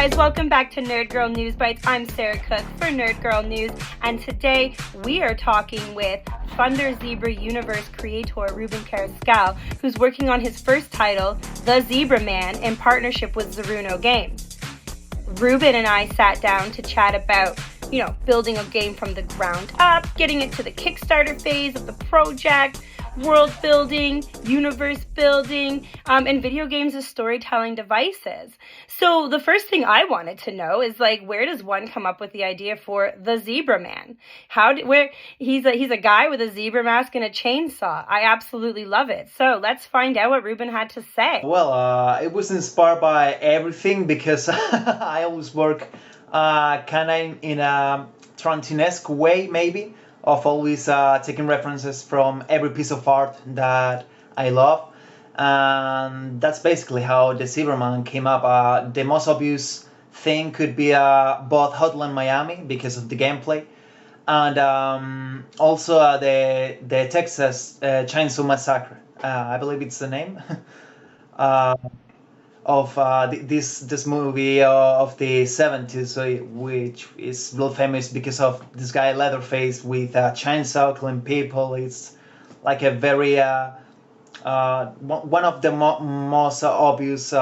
guys, welcome back to Nerd Girl News Bites. I'm Sarah Cook for Nerd Girl News, and today we are talking with Thunder Zebra Universe creator Rubén Carrascal, who's working on his first title, The Zebra Man, in partnership with Zeruno Games. Rubén and I sat down to chat about, building a game from the ground up, getting it to the Kickstarter phase of the project, world building, universe building, and video games as storytelling devices. So the first thing I wanted to know is, where does one come up with the idea for the Zebra Man? He's a guy with a zebra mask and a chainsaw. I absolutely love it. So let's find out what Rubén had to say. Well, it was inspired by everything because I always work kind of in a Tarantinesque way, maybe, of always taking references from every piece of art that I love. And that's basically how the Zebra Man came up. The most obvious thing could be both Hotline Miami because of the gameplay, and also the Texas Chainsaw Massacre. I believe it's the name. Of this movie of the 70s, which is real famous because of this guy Leatherface with a chainsaw killing people. It's like a very one of the most obvious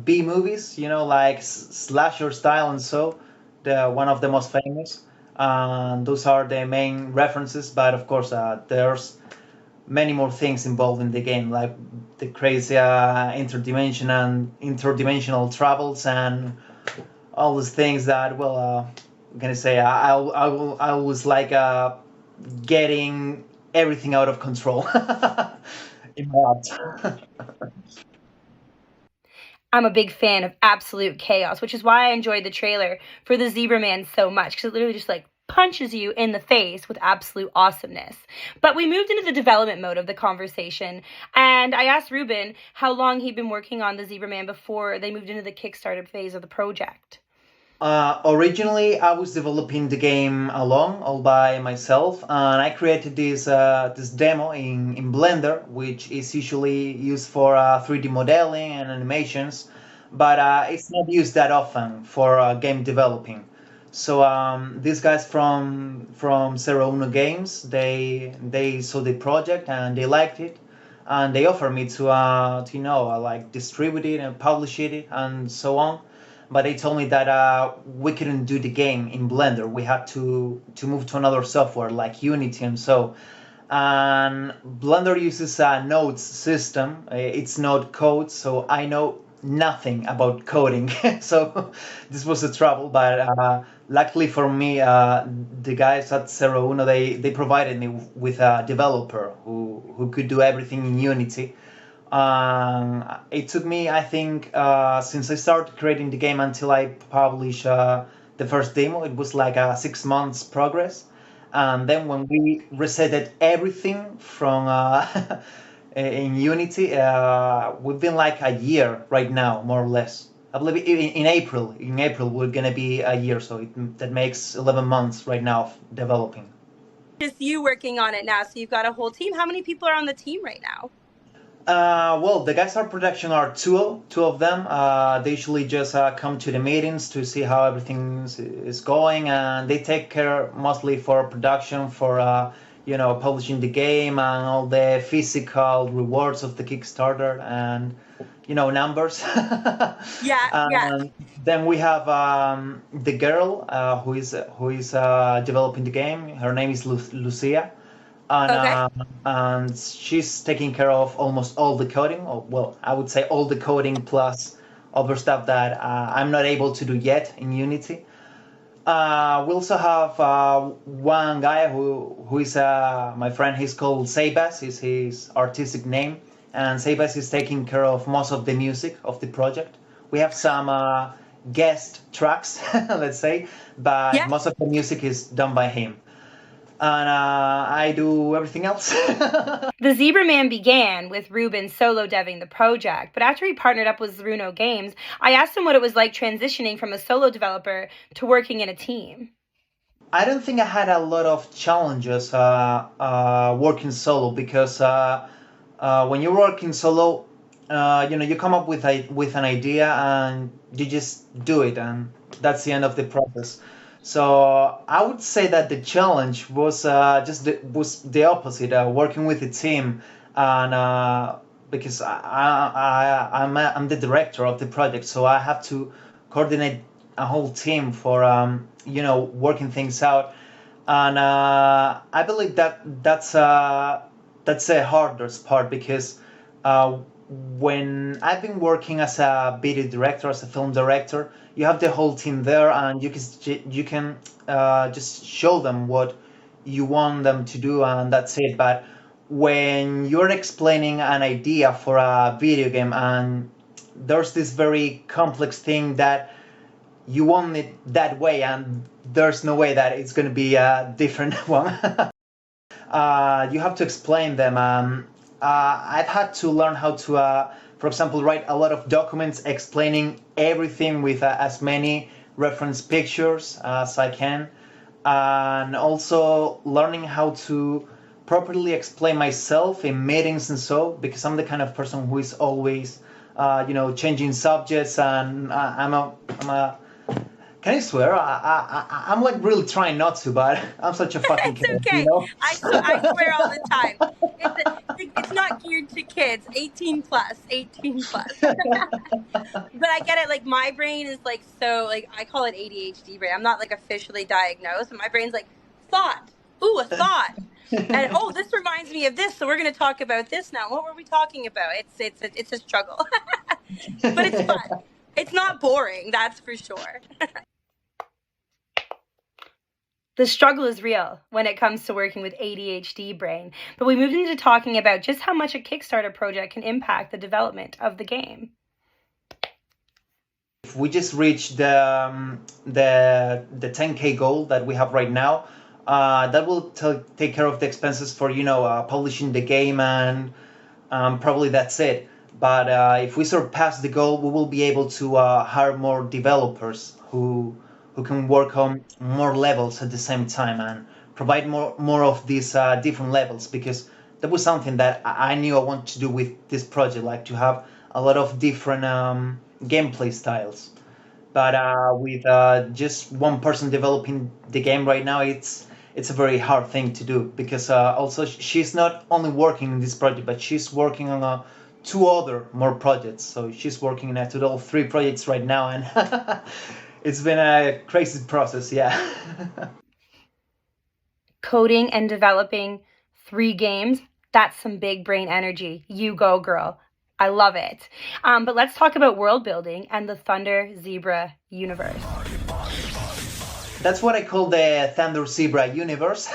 B movies, like slasher style, and so the one of the most famous. Those are the main references, but of course there's many more things involved in the game, like the crazy interdimensional travels and all those things that, I'm gonna say, I always like getting everything out of control in my art. I'm a big fan of absolute chaos, which is why I enjoyed the trailer for the Zebra Man so much, because it literally just punches you in the face with absolute awesomeness. But we moved into the development mode of the conversation, and I asked Rubén how long he'd been working on the Zebra Man before they moved into the Kickstarter phase of the project. Originally, I was developing the game alone, all by myself, and I created this demo in Blender, which is usually used for 3D modeling and animations, but it's not used that often for game developing. So these guys from Zeruno Games, they saw the project and they liked it, and they offered me to distribute it and publish it and so on. But they told me that we couldn't do the game in Blender. We had to move to another software like Unity and so. And Blender uses a nodes system. It's node code, so I know nothing about coding. So this was a trouble, but luckily for me, the guys at Zeruno, they provided me with a developer who could do everything in Unity. It took me, I think, since I started creating the game until I published the first demo, it was like a 6 months progress. And then when we resetted everything from in Unity, we've been like a year right now, more or less. I believe in April we're gonna be a year, so that makes 11 months right now of developing. Just you working on it now, so you've got a whole team. How many people are on the team right now? The guys at production are two of them. They usually just come to the meetings to see how everything is going, and they take care mostly for production, for publishing the game and all the physical rewards of the Kickstarter and numbers. Yeah. Then we have the girl who is developing the game. Her name is Lucia. And she's taking care of almost all the coding. Well, I would say all the coding plus other stuff that I'm not able to do yet in Unity. We also have one guy who is my friend. He's called Sebas, is his artistic name, and Sebas is taking care of most of the music of the project. We have some guest tracks, let's say, but most of the music is done by him. And I do everything else. The Zebra Man began with Rubén solo deving the project, but after he partnered up with Zeruno Games, I asked him what it was like transitioning from a solo developer to working in a team. I don't think I had a lot of challenges working solo, because when you're working solo, you come up with an idea and you just do it, and that's the end of the process. So I would say that the challenge was was the opposite, working with a team, and because I'm the director of the project, so I have to coordinate a whole team for working things out, and I believe that that's the hardest part because uh, when I've been working as a video director, as a film director, you have the whole team there, and you can just show them what you want them to do, and that's it. But when you're explaining an idea for a video game, and there's this very complex thing that you want it that way, and there's no way that it's going to be a different one. You have to explain them. I've had to learn how to, for example, write a lot of documents explaining everything with as many reference pictures as I can, and also learning how to properly explain myself in meetings and so, because I'm the kind of person who is always, changing subjects, and I'm a can I swear? I'm like really trying not to, but I'm such a fucking It's kid, okay. I swear all the time. It's not geared to kids. 18 plus. 18 plus. But I get it. Like my brain is like so like I call it ADHD brain. I'm not like officially diagnosed, but my brain's like thought. Ooh, a thought. And oh, this reminds me of this. So we're going to talk about this now. What were we talking about? It's a struggle, but it's fun. It's not boring. That's for sure. The struggle is real when it comes to working with ADHD brain, but we moved into talking about just how much a Kickstarter project can impact the development of the game. If we just reach the 10K goal that we have right now, that will take care of the expenses for publishing the game, and probably that's it. But if we surpass the goal, we will be able to hire more developers who can work on more levels at the same time and provide more of these different levels, because that was something that I knew I wanted to do with this project, like to have a lot of different gameplay styles. But with just one person developing the game right now, it's a very hard thing to do, because also she's not only working in this project, but she's working on two other more projects. So she's working in a total of 3 projects right now, and it's been a crazy process, yeah. Coding and developing 3 games, that's some big brain energy. You go, girl. I love it. But let's talk about world building and the Thunder Zebra universe. That's what I call the Thunder Zebra universe.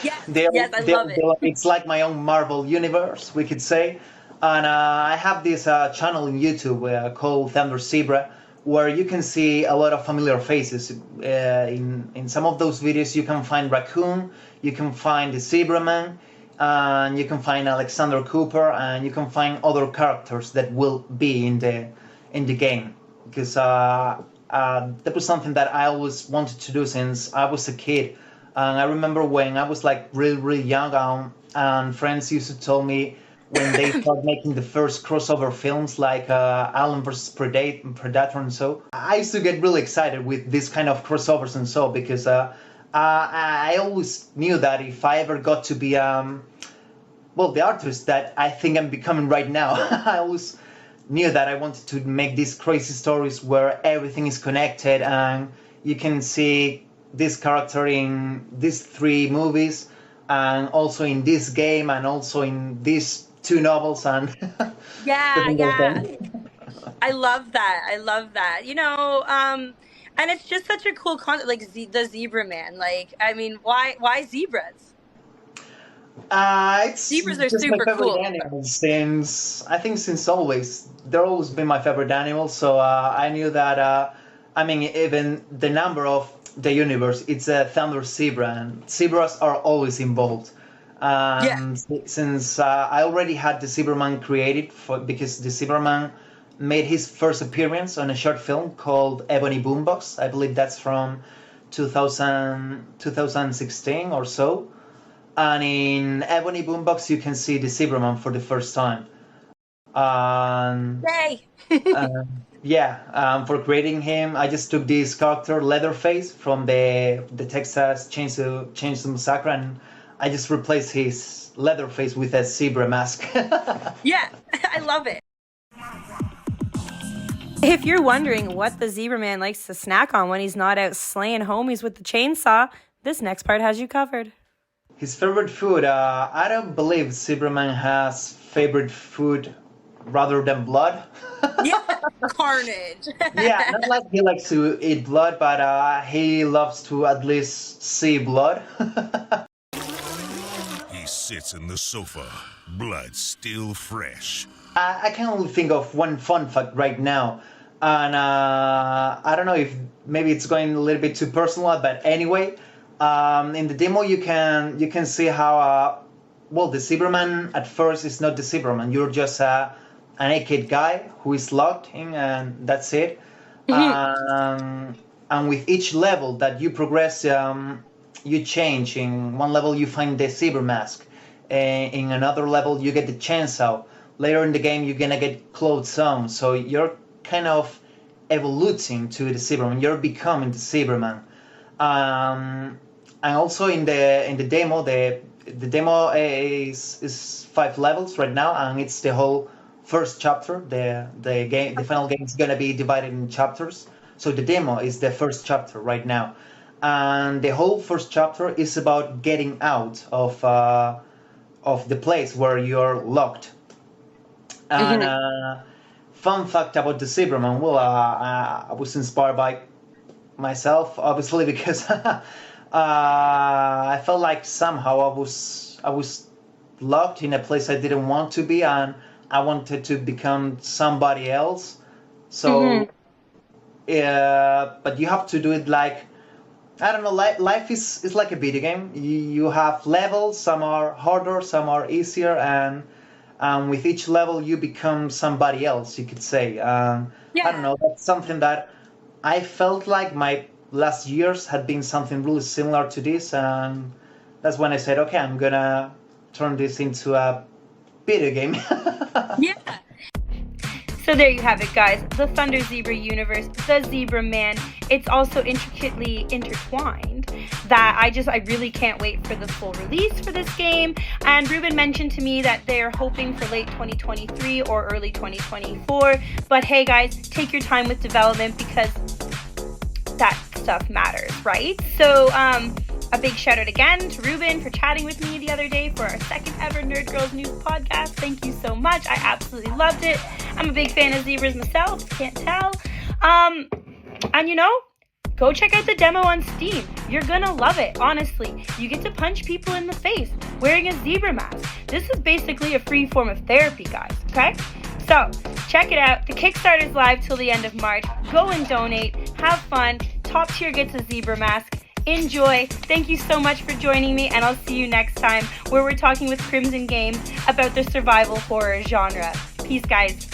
Yes, I love it. It's like my own Marvel universe, we could say. And I have this channel in YouTube called Thunder Zebra, where you can see a lot of familiar faces. In some of those videos, you can find Raccoon, you can find the Zebra Man, and you can find Alexander Cooper, and you can find other characters that will be in the game. Because that was something that I always wanted to do since I was a kid. And I remember when I was like really, really young, and friends used to tell me when they started making the first crossover films like Alien vs. Predator and so, I used to get really excited with this kind of crossovers and so, because I always knew that if I ever got to be the artist that I think I'm becoming right now, I always knew that I wanted to make these crazy stories where everything is connected, and you can see this character in these 3 movies, and also in this game, and also in these 2 novels, and yeah. I love that. And it's just such a cool concept, like the Zebra Man. Like, I mean, why zebras? It's Zebras are just super my favorite cool. animal since always. They're always been my favorite animal. So I knew that. Even the number of the universe, it's a Thunder Zebra, and zebras are always involved. Since I already had the Zebra Man created, because the Zebra Man made his first appearance on a short film called Ebony Boombox. I believe that's from 2016 or so. And in Ebony Boombox, you can see the Zebra Man for the first time. Um, Yay! yeah, for creating him, I just took this character Leatherface from the Texas Chainsaw Massacre, and I just replaced his Leatherface with a zebra mask. Yeah, I love it. If you're wondering what the Zebra Man likes to snack on when he's not out slaying homies with the chainsaw, this next part has you covered. His favorite food, I don't believe Zebra Man has favorite food rather than blood. Yeah, carnage. Yeah, not like he likes to eat blood, but he loves to at least see blood. He sits in the sofa, blood still fresh. I can only think of one fun fact right now, and I don't know if maybe it's going a little bit too personal, but anyway, in the demo you can see how well the Cyberman at first is not the Cyberman. You're just an naked guy who is locked in, and that's it. And with each level that you progress, you change. In one level you find the Cyber Mask, in another level you get the chainsaw. Later in the game you're gonna get clothes on, so you're kind of evoluting to the Cyberman. You're becoming the Cyberman. And also in the demo, the demo is 5 levels right now, and it's the whole first chapter. The final game is gonna be divided in chapters. So the demo is the first chapter right now, and the whole first chapter is about getting out of the place where you're locked. And fun fact about the Cyberman, well, I was inspired by myself, obviously, because I felt like somehow I was locked in a place I didn't want to be, and I wanted to become somebody else. So, but you have to do it like, I don't know, life is like a video game. You have levels, some are harder, some are easier, and with each level you become somebody else, you could say. I don't know, that's something that I felt like my last years had been something really similar to this, and that's when I said, okay, I'm gonna turn this into a video game. Yeah. So there you have it, guys. The Thunder Zebra universe, the Zebra Man. It's also intricately intertwined that I really can't wait for the full release for this game. And Rubén mentioned to me that they're hoping for late 2023 or early 2024. But hey, guys, take your time with development because that stuff matters, right? So, a big shout out again to Rubén for chatting with me the other day for our second ever Nerd Girls News podcast. Thank you so much. I absolutely loved it. I'm a big fan of zebras myself, can't tell. And you know, go check out the demo on Steam. You're gonna love it, honestly. You get to punch people in the face wearing a zebra mask. This is basically a free form of therapy, guys, okay? So, check it out. The Kickstarter's live till the end of March. Go and donate. Have fun. Top tier gets a zebra mask. Enjoy. Thank you so much for joining me, and I'll see you next time where we're talking with Crimson Games about the survival horror genre. Peace, guys.